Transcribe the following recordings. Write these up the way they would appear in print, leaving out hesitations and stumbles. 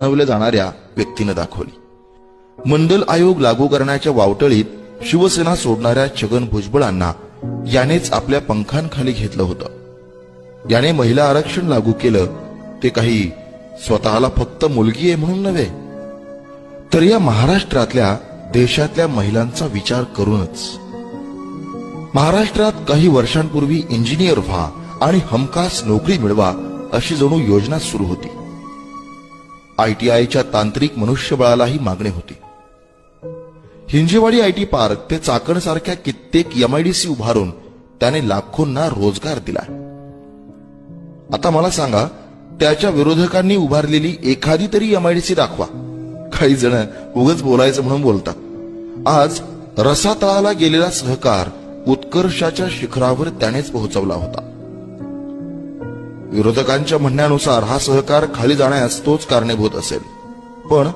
बनवल्या जाणाऱ्या व्यक्तीने दाखवली. मंडल आयोग लागू करण्याच्या वावटळीत शिवसेना सोडणाऱ्या छगन भुजबळांना यानेच आपल्या पंखांखाली घेतलं होतं. याने महिला आरक्षण लागू केलं ते काही स्वतःला फक्त मुलगी आहे म्हणून नव्हे, तर या महाराष्ट्रातल्या देशातल्या महिलांचा विचार करूनच. महाराष्ट्रात काही वर्षांपूर्वी इंजिनियर व्हा आणि हमखास नोकरी मिळवा अशी जणू योजना सुरू होती. ITIच्या तांत्रिक मनुष्यबळालाही मागणी होती. हिंजेवाडी IT पार्क ते चाकण सारख्या कित्येक MIDC उभारून त्याने लाखोंना रोजगार दिला. आता मला सांगा, त्याच्या विरोधकांनी उभारलेली एखादी तरी MIDC दाखवा. काही जण उगाच बोलायचं म्हणून बोलतात. आज रसातळाला गेलेला सहकार उत्कर्षाच्या शिखरावर त्यानेच पोहोचवला होता. विरोधकांच्या म्हणण्यानुसार हा सहकार खाली जाण्यास तोच कारणीभूत असेल, पण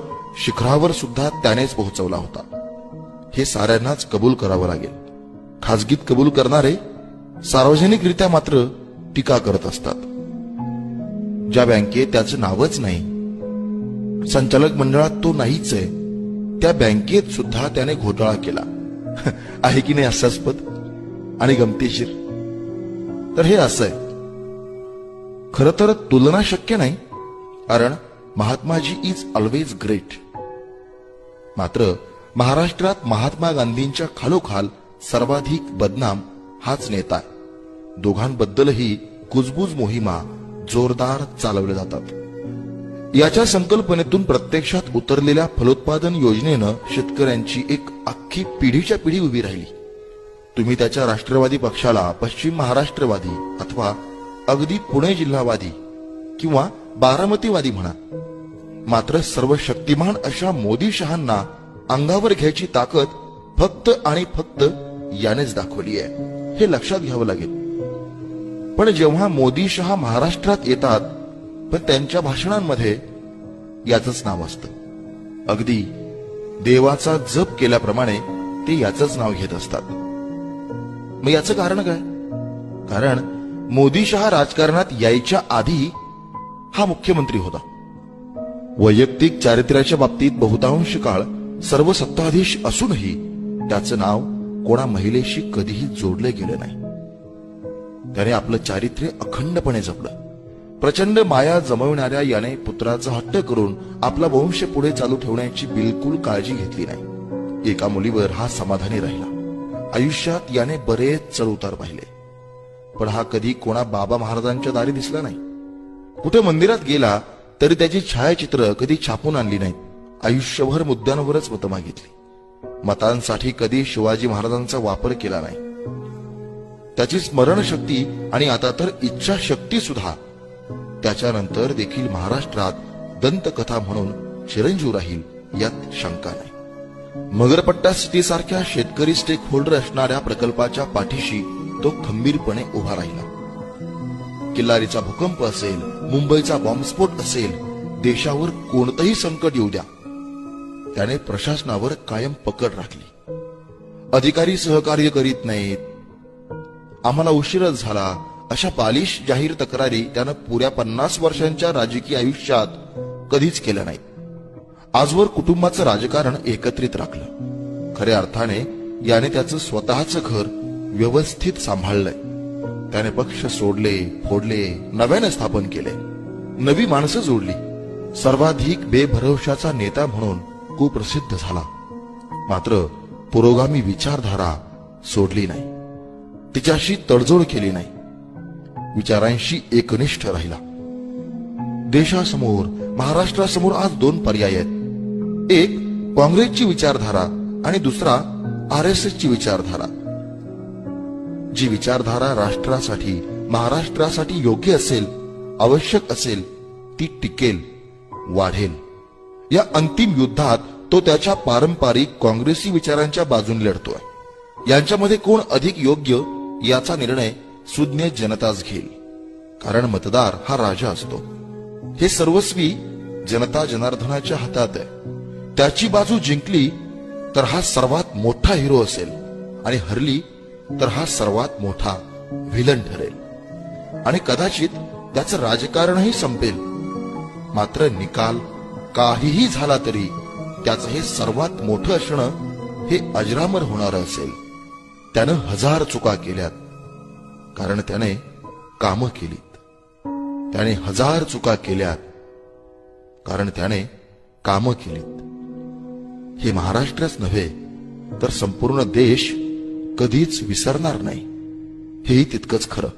शिखरावर सुद्धा त्यानेच पोहोचवला होता. हे साऱ्यांनाच कबूल करावं लागेल. खाजगीत कबूल करणारे सार्वजनिकरित्या मात्र टीका करत असतात. ज्या बँकेत त्याचं नावच नाही, संचालक मंडळात तो नाहीच आहे, त्या बँकेत सुद्धा त्याने घोटाळा केला. आहे की नाही हास्यास्पद आणि गमतीशीर? तर हे असं आहे. खरं तर तुलना शक्य नाही, कारण महात्माजी इज ऑलवेज ग्रेट. मात्र महाराष्ट्रात महात्मा गांधींच्या खालोखाल सर्वाधिक बदनाम हाच नेता आहे. दोघांबद्दलही कुजबूज मोहिमा जोरदार चालवल्या जातात. याच्या संकल्पनेतून प्रत्यक्षात उतरलेल्या फलोत्पादन योजनेनं शेतकऱ्यांची एक अख्खी पिढीच्या पिढी उभी राहिली. तुम्ही त्याच्या राष्ट्रवादी पक्षाला पश्चिम महाराष्ट्रवादी अथवा अगदी पुणे जिल्हावादी किंवा बारामतीवादी म्हणा, मात्र सर्व शक्तिमान अशा मोदी शहांना अंगावर घ्यायची ताकद फक्त आणि फक्त यानेच दाखवली आहे, हे लक्षात घ्यावं लागेल. पण जेव्हा मोदी शहा महाराष्ट्रात येतात, पण त्यांच्या भाषणांमध्ये याचंच नाव असतं. अगदी देवाचा जप केल्याप्रमाणे ते याचंच नाव घेत असतात. मग याचं कारण काय? कारण मोदी शहा राजकारणात यायच्या आधी हा मुख्यमंत्री होता. वैयक्तिक चारित्र्याच्या बाबतीत बहुतांश काळ सर्व सत्ताधीश असूनही त्याचं नाव कोणा महिलेशी कधीही जोडले गेले नाही. त्याने आपलं चारित्र्य अखंडपणे जपलं. प्रचंड माया जमवणाऱ्या याने पुत्राचा हट्ट करून आपला वंश पुढे चालू ठेवण्याची बिलकुल काळजी घेतली नाही. एका मुलीवर हा समाधानी राहिला. आयुष्यात याने बरेच चढउतार पाहिले, पण हा कधी कोणा बाबा महाराजांच्या दारी दिसला नाही. कुठे मंदिरात गेला तरी त्याची छायाचित्र कधी छापून आणली नाहीत. आयुष्यभर मुद्द्यांवरच मतं मागितली. मतांसाठी कधी शिवाजी महाराजांचा वापर केला नाही. त्याची स्मरणशक्ती आणि आता तर इच्छाशक्ती सुद्धा त्याच्यानंतर देखील महाराष्ट्रात दंतकथा म्हणून चिरंजीव राहील, यात शंका नाही. मगरपट्टा सिटी सारख्या शेतकरी स्टेक होल्डर असणाऱ्या प्रकल्पाच्या पाठीशी तो खंबीरपणे उभा राहिला. किल्लारीचा भूकंप असेल, मुंबईचा बॉम्बस्फोट असेल, देशावर कोणतंही संकट येऊ द्या, त्याने प्रशासनावर कायम पकड राखली. अधिकारी सहकार्य करीत नाहीत, आम्हाला उशीरच झाला, अशा बालिश जाहीर तक्रारी त्यानं पुऱ्या 50 वर्षांच्या राजकीय आयुष्यात कधीच केल्या नाहीत. आजवर कुटुंबाचं राजकारण एकत्रित राखलं. खऱ्या अर्थाने याने त्याचं स्वतःचं घर व्यवस्थित सांभाळलंय. त्याने पक्ष सोडले, फोडले, नव्याने स्थापन केले, नवी माणसं जोडली. सर्वाधिक बेभरवशाचा नेता म्हणून कुप्रसिद्ध झाला. मात्र पुरोगामी विचारधारा सोडली नाही, तिच्याशी तडजोड केली नाही, विचारांशी एकनिष्ठ राहिला. देशासमोर, महाराष्ट्रासमोर आज दोन पर्याय आहेत. एक काँग्रेसची विचारधारा आणि दुसरा RSS ची विचारधारा. जी विचारधारा राष्ट्रासाठी, महाराष्ट्रासाठी योग्य असेल, आवश्यक असेल, ती टिकेल, वाढेल. या अंतिम युद्धात तो त्याच्या पारंपरिक काँग्रेसी विचारांच्या बाजूने लढतोय. यांच्यामध्ये कोण अधिक योग्य याचा निर्णय सुज्ञ जनताच घेईल, कारण मतदार हा राजा असतो. हे सर्वस्वी जनता जनार्दनाच्या हातात आहे. त्याची बाजू जिंकली तर हा सर्वात मोठा हिरो असेल आणि हरली तर हा सर्वात मोठा व्हिलन ठरेल आणि कदाचित त्याचं राजकारणही संपेल. मात्र निकाल काहीही झाला तरी त्याचं हे सर्वात मोठं असणं हे अजरामर होणारं असेल. त्यानं 1000 चुका केल्यात, कारण त्याने कामं केलीत. त्याने 1000 चुका केल्यात, कारण त्याने कामं केलीत. हे महाराष्ट्रच नव्हे तर संपूर्ण देश कधीच विसरणार नाही, हेही तितकंच खरं.